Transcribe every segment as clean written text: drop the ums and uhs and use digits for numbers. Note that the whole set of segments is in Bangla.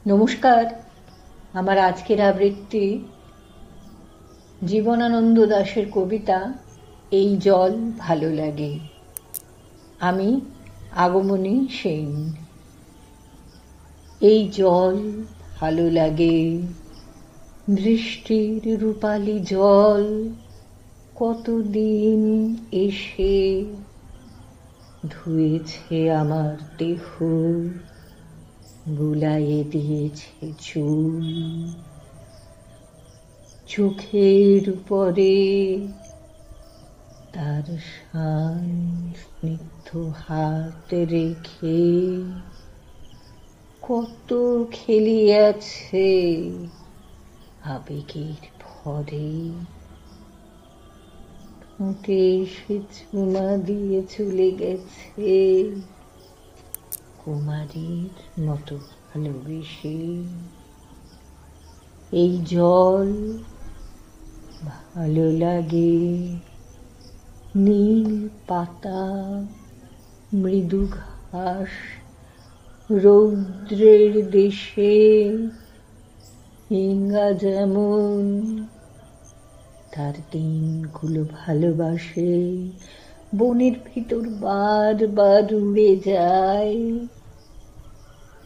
নমস্কার। আমার আজকের আবৃত্তি জীবনানন্দ দাশের কবিতা এই জল ভালো লাগে। আমি আগমনী সেন। এই জল ভালো লাগে, বৃষ্টির রূপালি জল কতদিন এসে ধুয়েছে আমার দেহ, বুলাইয়ে দিয়েছে চুল। চোখের উপরে তার শান স্নিগ্ধ হাত রেখে কত খেলিয়াছে আবেগের ভরে। ঠোঁটে সে চুমা দিয়ে চলে গেছে কুমারীর মতো ভালোবেসে। এই জল ভালো লাগে, নীল পাতা, মৃদু ঘাস, রৌদ্রের দেশে হিঙ্গা যেমন তার দিনগুলো ভালোবাসে। বনের ভিতর বারবার উড়ে যায়,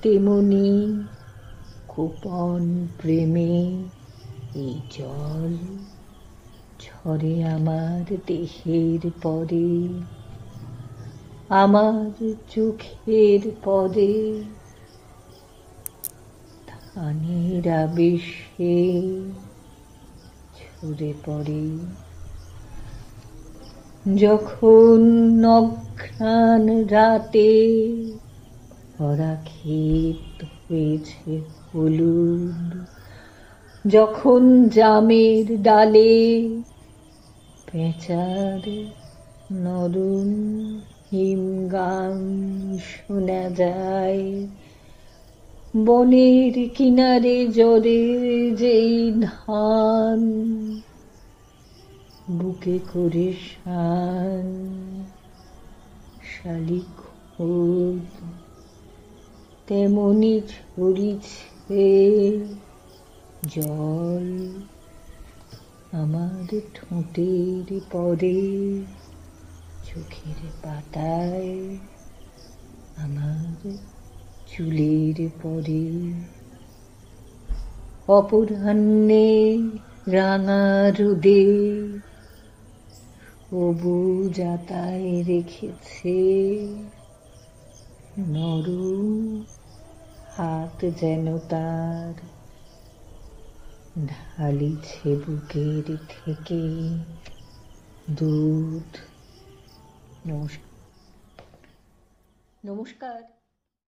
তেমনি গোপন প্রেমে এই জল ঝরে আমার দেহের পরে, আমার চোখের পরে। ধানের আবেশে ঝরে পড়ে যখন অঘ্রাণ রাতে ভরা ক্ষেত হয়েছে হলুদ, যখন জামের ডালে পেঁচার নরম হিমগান শোনা যায়। বনের কিনারে জরে যেই ধান বুকে করে শান শালিক খোদ তেমনি ঝরিছে জল আমার ঠোঁটের পরে, চোখের পাতায়, আমার চুলের পরে। অপরাহ্নে রাঙা রোদে সবুজ আতায় রেখেছে নরম হাত, যেন তার ঢালিছে বুকের থেকে দুধ। নমস্কার।